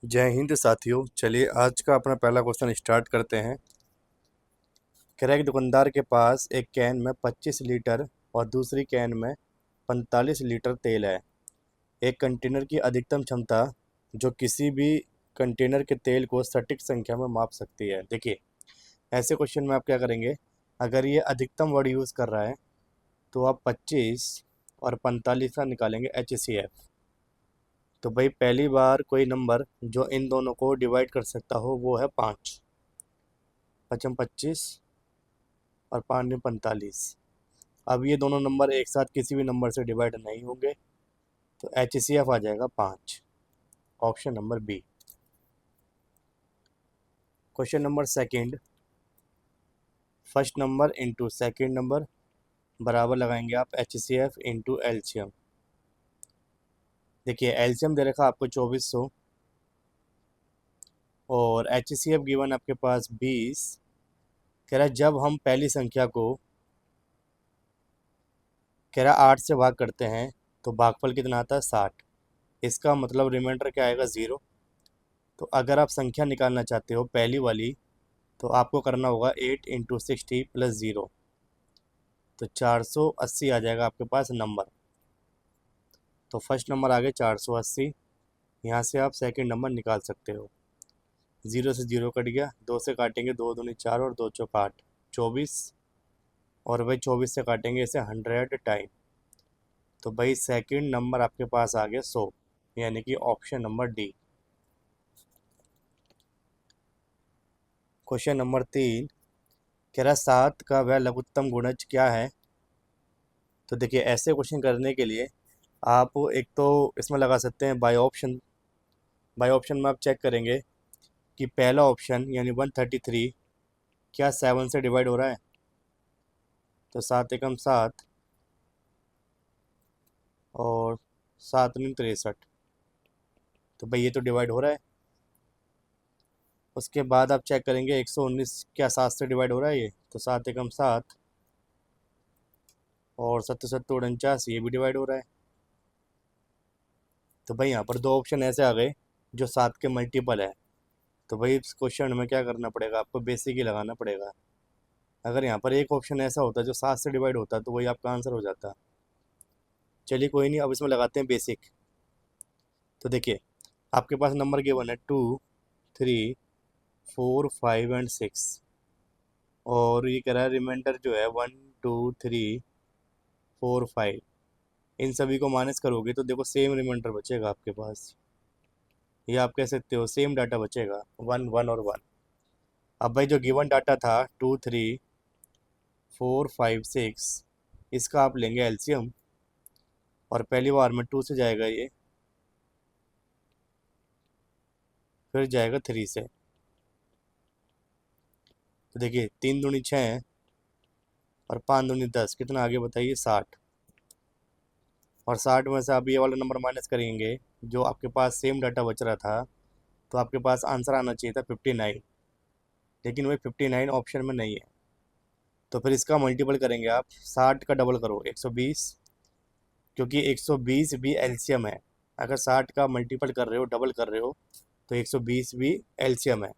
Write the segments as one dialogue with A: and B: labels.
A: जय हिंद साथियों। चलिए आज का अपना पहला क्वेश्चन स्टार्ट करते हैं। कह रहा है कि दुकानदार के पास एक कैन में 25 लीटर और दूसरी कैन में 45 लीटर तेल है। एक कंटेनर की अधिकतम क्षमता जो किसी भी कंटेनर के तेल को सटीक संख्या में माप सकती है। देखिए, ऐसे क्वेश्चन में आप क्या करेंगे, अगर ये अधिकतम वर्ड यूज़ कर रहा है तो आप 25 और 45 का निकालेंगे HCF। तो भाई पहली बार कोई नंबर जो इन दोनों को डिवाइड कर सकता हो वो है 5। 5 25 और 5 45। अब ये दोनों नंबर एक साथ किसी भी नंबर से डिवाइड नहीं होंगे, तो HCF आ जाएगा 5। Option number B. Question number second, first number into second number बराबर लगाएंगे आप HCF इंटू एलसीएम। देखिए एलसीएम दे रखा आपको 2400 और HCF गिवन आपके पास 20। कह रहा है जब हम पहली संख्या को कह रहा 8 से भाग करते हैं तो भागफल कितना आता है 60। इसका मतलब रिमाइंडर क्या आएगा 0। तो अगर आप संख्या निकालना चाहते हो पहली वाली तो आपको करना होगा 8 इंटू 60 प्लस 0। तो 480 आ जाएगा आपके पास नंबर। तो फर्स्ट नंबर आ गया 480। यहाँ से आप सेकंड नंबर निकाल सकते हो। 0 से 0 कट गया, 2 से काटेंगे 2 दूनी 4 और 2 चौक 8, 24। और भाई 24 से काटेंगे इसे 100 टाइम। तो भाई सेकंड नंबर आपके पास आ गया 100, यानी कि option number D. Question number 3, कह रहा 7 का वह लघुत्तम गुणज क्या है। तो देखिए ऐसे क्वेश्चन करने के लिए आप एक तो इसमें लगा सकते हैं बाय ऑप्शन। बाय ऑप्शन में आप चेक करेंगे कि पहला ऑप्शन यानी 133 क्या 7 से डिवाइड हो रहा है। तो 7 एकम 7 और 7 दूनी 63। तो भाई ये तो डिवाइड हो रहा है। उसके बाद आप चेक करेंगे 119 क्या 7 से डिवाइड हो रहा है ये। तो 7 एकम 7 और 7 7 49 ये भी डिवाइड हो रहा है। तो भाई यहाँ पर दो ऑप्शन ऐसे आ गए जो 7 के मल्टीपल है। तो भाई इस क्वेश्चन में क्या करना पड़ेगा, आपको बेसिक ही लगाना पड़ेगा। अगर यहाँ पर एक ऑप्शन ऐसा होता जो 7 से डिवाइड होता तो वही आपका आंसर हो जाता। चलिए कोई नहीं, अब इसमें लगाते हैं बेसिक। तो देखिए आपके पास नंबर गिवन है 2 3 4 5 एंड 6। और ये कह रहा है रिमाइंडर जो है 1 2 3 4 5। इन सभी को माइनस करोगे तो देखो सेम रिमाइंडर बचेगा आपके पास। ये आप कह सकते हो सेम डाटा बचेगा 1 1 और 1। अब भाई जो गिवन डाटा था 2 3 4 5 6, इसका आप लेंगे एलसीएम। और पहली बार में 2 से जाएगा ये, फिर जाएगा 3 से। तो देखिए 3 दूनी 6 और 5 दूनी 10, कितना आगे बताइए 60। और 60 में से आप ये वाला नंबर माइनस करेंगे जो आपके पास सेम डाटा बच रहा था, तो आपके पास आंसर आना चाहिए था 59। लेकिन वही 59 ऑप्शन में नहीं है। तो फिर इसका मल्टीपल करेंगे आप, 60 का डबल करो 120, क्योंकि 120 भी एलसीएम है। अगर 60 का मल्टीपल कर रहे हो, डबल कर रहे हो, तो 120 भी एलसीएम है।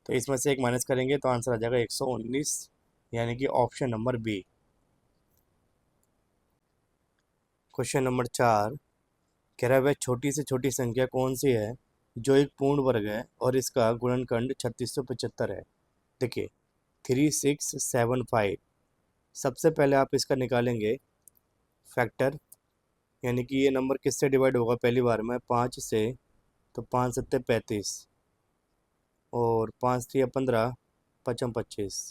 A: तो इसमें से एक माइनस करेंगे तो आंसर आ जाएगा 119, यानी कि option number B. Question number 4, कह रहा है वह छोटी से छोटी संख्या कौन सी है जो एक पूर्ण वर्ग है और इसका गुणनखंड 3675 है। देखिए 3675। सबसे पहले आप इसका निकालेंगे फैक्टर, यानी कि ये नंबर किससे डिवाइड होगा पहली बार में 5 से। तो 5 सत्ते 35 और 5 3 15, 5 25।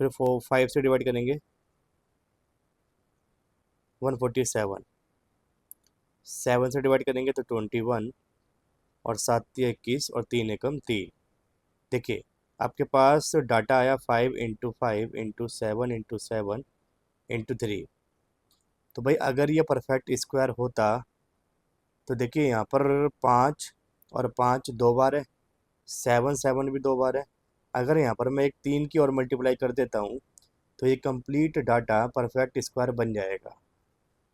A: फिर 5 से डिवाइड करेंगे 147। 7 से डिवाइड करेंगे तो 21 और 7 3 21 और 3 एकम 3। देखिए आपके पास डाटा आया 5 × 5 × 7 × 7 × 3। तो भाई अगर ये परफेक्ट स्क्वायर होता तो देखिए यहाँ पर 5 और 5 दो बार है, 7 7 भी दो बार है। अगर यहाँ पर मैं एक 3 की और मल्टीप्लाई कर देता हूँ तो ये कंप्लीट डाटा परफेक्ट स्क्वायर बन जाएगा,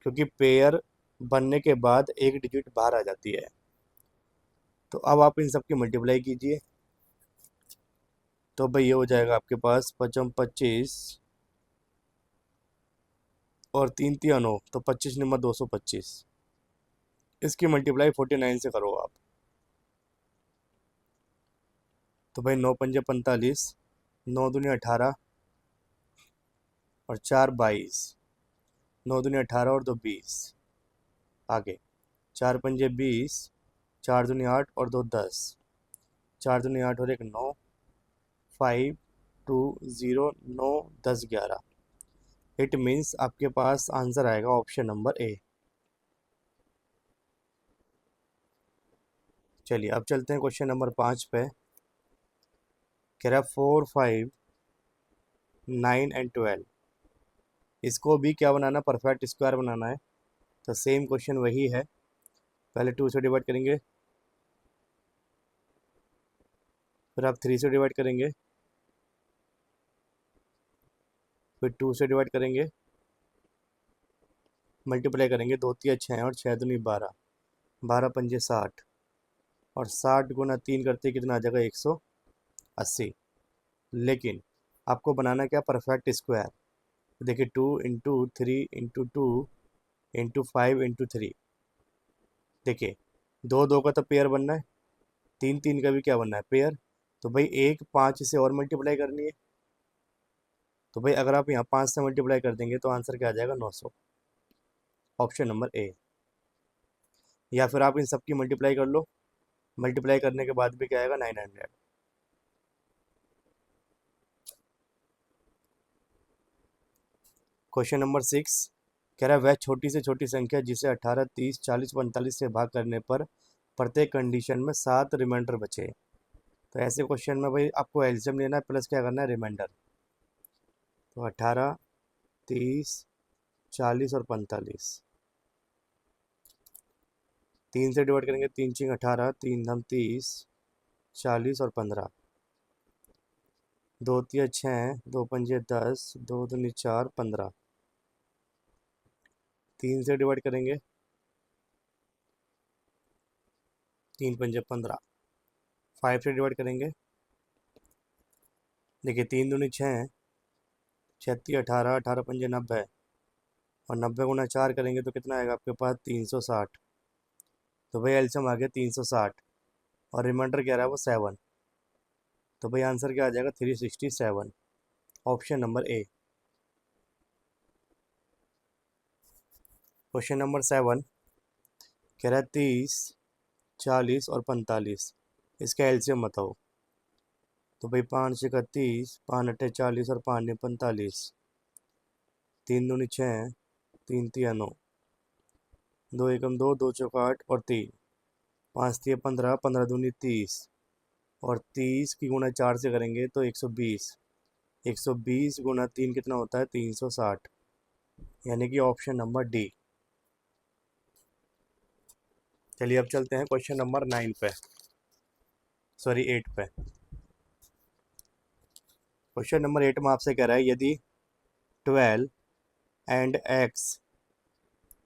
A: क्योंकि पेयर बनने के बाद एक डिजिट बाहर आ जाती है। तो अब आप इन सब की मल्टीप्लाई कीजिए। तो भाई ये हो जाएगा आपके पास 55 और 3 3 9, तो 25 नंबर 225। इसकी मल्टीप्लाई 49 से करो आप। तो भाई 9 पंजे 45, 9 दूनी 18 और 4 22, 9 दूनी 18 और 2 20। आगे 4 पंजे 20, 4 दूनी 8 और 2 10, 4 दूनी 8 और 1 9, 5 2 0 9 10 11। इट मीन्स आपके पास आंसर आएगा ऑप्शन नंबर ए। चलिए अब चलते हैं क्वेश्चन नंबर 5 पे। कह रहा है 4 5 9 एंड 12। इसको भी क्या बनाना, परफेक्ट स्क्वायर बनाना है। तो सेम क्वेश्चन वही है, पहले 2 से डिवाइड करेंगे, फिर आप 3 से डिवाइड करेंगे, फिर 2 से डिवाइड करेंगे, मल्टीप्लाई करेंगे, 2 3 6 और 6 दूनी 12, 12 पंजे 60 और 60 गुना 3 करते कितना आ जाएगा 180। लेकिन आपको बनाना क्या, परफेक्ट स्क्वायर। देखिए 2 × 3 × 2 × 5 × 3। देखिए 2 2 का तो पेयर बनना है, 3 3 का भी क्या बनना है, पेयर। तो भाई एक 5 से और मल्टीप्लाई करनी है। तो भाई अगर आप यहाँ 5 से मल्टीप्लाई कर देंगे तो आंसर क्या आ जाएगा 900, ऑप्शन नंबर ए। या फिर आप इन सब की मल्टीप्लाई कर लो, मल्टीप्लाई करने के बाद भी क्या आएगा 900। क्वेश्चन नंबर 6 कह रहा है वह छोटी से छोटी संख्या जिसे 18 30 40 45 से भाग करने पर प्रत्येक कंडीशन में 7 रिमाइंडर बचे। तो ऐसे क्वेश्चन में भाई आपको एलसीएम लेना है प्लस क्या करना है, रिमाइंडर। तो 18 30 40 और 45, 3 से डिवाइड करेंगे, 3 × 6 = 18, 3 × 3 = 30, 40 और 15, 2 × 3 = 6, 2 पंजे 10, 2 दूनी 4 15, 3 से डिवाइड करेंगे, 3 पंजे 15, 5 से डिवाइड करेंगे। देखिए 3 दूनी 6, 6 × 3 = 18, 18 पंजे 90 और 90 × 4 करेंगे तो कितना आएगा आपके पास 360। तो भाई एलसीएम आ गया 360 और रिमाइंडर क्या रहा है वो 7। तो भाई आंसर क्या आ जाएगा 367, option number A. Question number 7 कह रहा है 30 40 और 45, इसका एलसीएम बताओ। तो भाई 5 × 6 = 30, 5 × 8 = 40 और 5 × 9 = 45, 3 दूनी 6, 3 × 3 = 9, 2 × 1 = 2, 2 × 4 = 8 और 3, 5 × 3 = 15, 15 दूनी 30 और 30 की गुणा 4 से करेंगे तो 120, 120 × 3 कितना होता है 360, यानी कि ऑप्शन नंबर डी। चलिए अब चलते हैं क्वेश्चन नंबर 9 पे, सॉरी 8 पे। क्वेश्चन नंबर 8 में आपसे कह रहा है यदि 12 एंड एक्स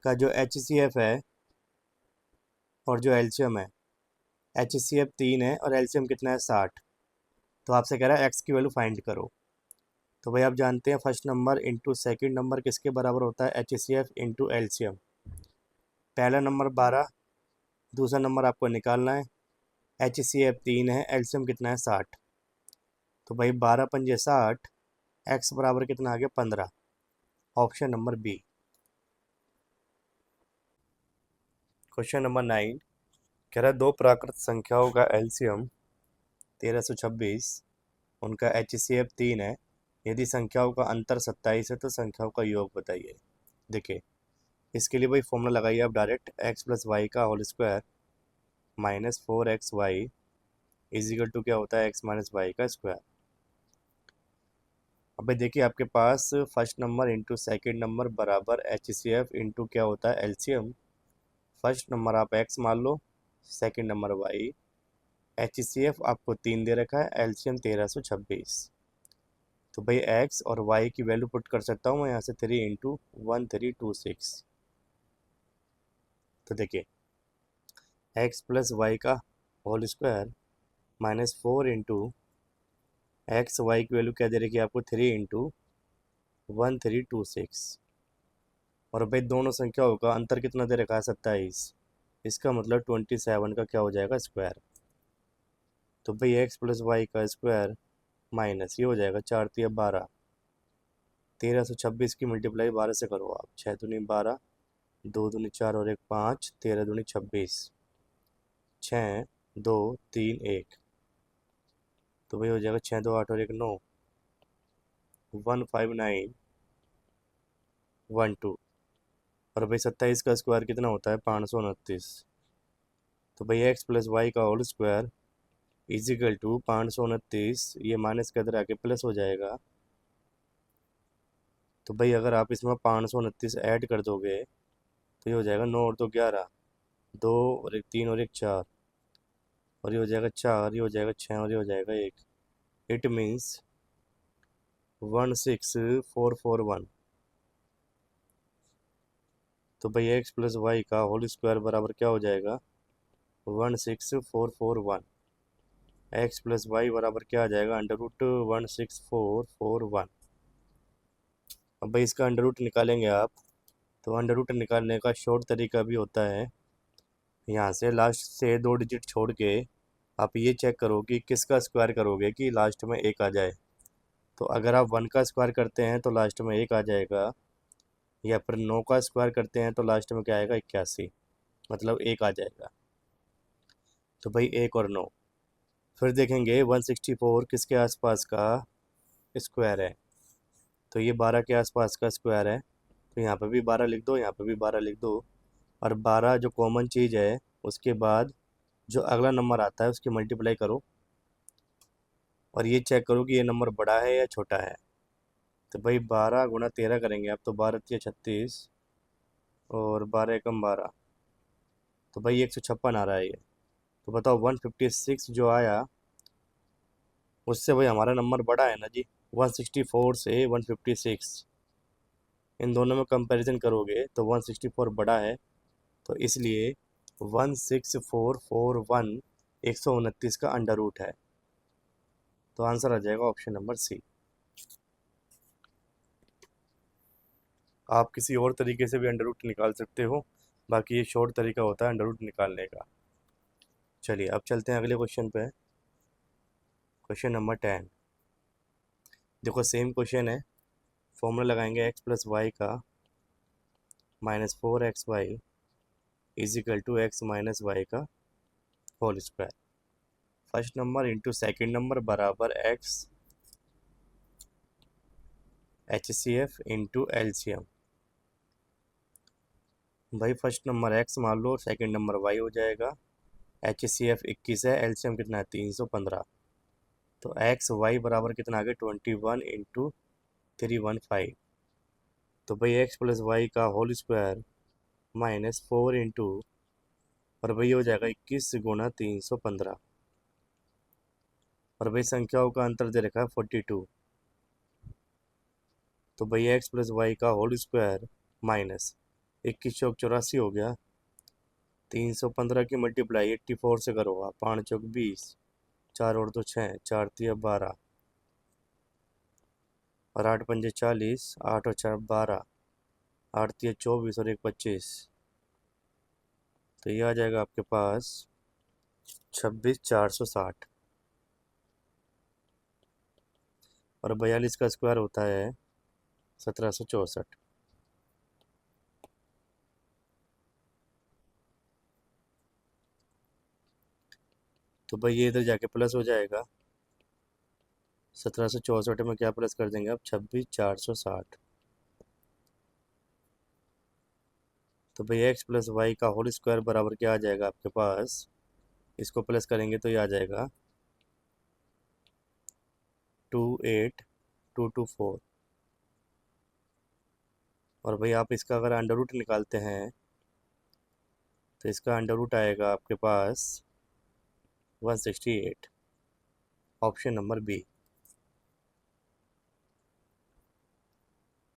A: का जो HCF है और जो एलसीएम है, HCF 3 है और एलसीएम कितना है 60। तो आपसे कह रहा है एक्स की वैल्यू फाइंड करो। तो भाई आप जानते हैं first number into second number किसके बराबर होता है, HCF इंटू एलसीएम। पहला नंबर 12, दूसरा नंबर आपको निकालना है, HCF 3 है, एलसीएम कितना है 60। तो भाई 12 पंजे 60, एक्स बराबर कितना आ गया 15, option number B. Question number 9 कह रहा है दो प्राकृत संख्याओं का एलसीएम 1326, उनका HCF 3 है, यदि संख्याओं का अंतर 27 है तो संख्याओं का योग बताइए। देखिए इसके लिए भाई फॉर्मूला लगाइए आप डायरेक्ट, एक्स प्लस वाई का whole square minus 4xy is equal to क्या होता है एक्स माइनस वाई का स्क्वायर। अब भाई देखिए आपके पास first number into second number बराबर HCF इंटू क्या होता है एलसीएम। फर्स्ट नंबर आप एक्स मान लो, सेकेंड नंबर वाई, HCF आपको 3 दे रखा है, एलसीएम 1326। तो भाई एक्स और वाई की वैल्यू पुट कर सकता हूँ मैं यहाँ से 3 × 1326। तो देखिए एक्स प्लस वाई का whole square -4 into X Y की वैल्यू क्या दे रही है आपको 3 इंटू 1326। और भाई दोनों संख्याओं का अंतर कितना दे रखा है 27। इसका मतलब 27 का क्या हो जाएगा स्क्वायर। तो भाई एक्स प्लस वाई का स्क्वायर माइनस ये हो जाएगा 4×3 = 12। 1326 की मल्टीप्लाई 12 से करो आप। 6×2 = 12, 2×2 = 4 और 1 5, 13×2 = 26, 6 2 3 1। तो भाई हो जाएगा 6 2 8 और 1 9, 15912। और भाई 27 का स्क्वायर कितना होता है 529। तो भाई एक्स प्लस वाई का होल स्क्वायर इजिकल टू 529, ये माइनस के अंदर आके प्लस हो जाएगा। तो भाई अगर आप इसमें 529 ऐड कर दोगे तो ये हो जाएगा 9 और 2 11, 2 और 1 3 और 1 4, और ये हो जाएगा 4, ये हो जाएगा 6 और ये हो जाएगा 1। It means 16441। तो भाई एक्स प्लस वाई का होल स्क्वायर बराबर क्या हो जाएगा 16441। एक्स प्लस वाई बराबर क्या आ जाएगा √16441। अब भाई इसका अंडर रूट निकालेंगे आप, तो अंडर रूट निकालने का शॉर्ट तरीका भी होता है। यहाँ से लास्ट से 2 डिजिट छोड़ के आप ये चेक करो कि किसका स्क्वायर करोगे कि लास्ट में 1 आ जाए। तो अगर आप 1 का स्क्वायर करते हैं तो लास्ट में 1 आ जाएगा, या फिर 9 का स्क्वायर करते हैं तो लास्ट में क्या आएगा 81, मतलब 1 आ जाएगा। तो भाई 1 और 9। फिर देखेंगे 164 किसके आसपास का स्क्वायर है। तो ये 12 के आसपास का स्क्वायर है, तो यहाँ पे भी 12 लिख दो, यहाँ पे भी 12 लिख दो। और 12 जो कॉमन चीज़ है, उसके बाद जो अगला नंबर आता है उसकी मल्टीप्लाई करो और ये चेक करो कि ये नंबर बड़ा है या छोटा है। तो भाई 12 × 13 करेंगे आप, तो 12×3 = 36 और 12×1 = 12। तो भाई 156 आ रहा है ये। तो बताओ 156 जो आया उससे भाई हमारा नंबर बड़ा है ना जी। 164 से 156 इन दोनों में कंपैरिजन करोगे तो 164 बड़ा है, तो इसलिए 16441 129 का अंडर रूट है। तो आंसर आ जाएगा ऑप्शन नंबर सी। आप किसी और तरीके से भी अंडर रूट निकाल सकते हो, बाकी ये शॉर्ट तरीका होता है अंडर रूट निकालने का। चलिए अब चलते हैं अगले क्वेश्चन पे। Question number 10। देखो सेम क्वेश्चन है। फॉर्मूला लगाएंगे एक्स प्लस वाई का -4xy is equal to x minus y का whole square. First number into second number बराबर एक्स HCF इंटू LCM। भाई फर्स्ट नंबर एक्स मान लो, सेकेंड नंबर वाई हो जाएगा। HCF 21 है, LCM कितना है 315। तो एक्स वाई बराबर कितना आ गया 21 इंटू 315। तो भाई एक्स प्लस वाई का होल स्क्वायर -4 इंटू, और भाई हो जाएगा 21 × 315। और भाई संख्याओं का अंतर दे रखा है 42। तो भाई एक्स प्लस वाई का होल स्क्वायर माइनस 21 × 84 हो गया। 315 की मल्टीप्लाई 84 से करो आप। 5×4 = 20, 4 और 2 6, 4×3 = 12 और 8×5 = 40, 8 और 4 = 12, 8×3 = 24 और 1 25। तो ये आ जाएगा आपके पास 26,460। और 42 का स्क्वायर होता है 1764। तो भाई ये इधर जाके प्लस हो जाएगा। 1764 में क्या प्लस कर देंगे आप 26,460। तो भाई एक्स प्लस वाई का होल स्क्वायर बराबर क्या आ जाएगा आपके पास, इसको प्लस करेंगे तो ये आ जाएगा 28224। और भाई आप इसका अगर अंडर रूट निकालते हैं तो इसका अंडर रूट आएगा आपके पास 168। Option number B.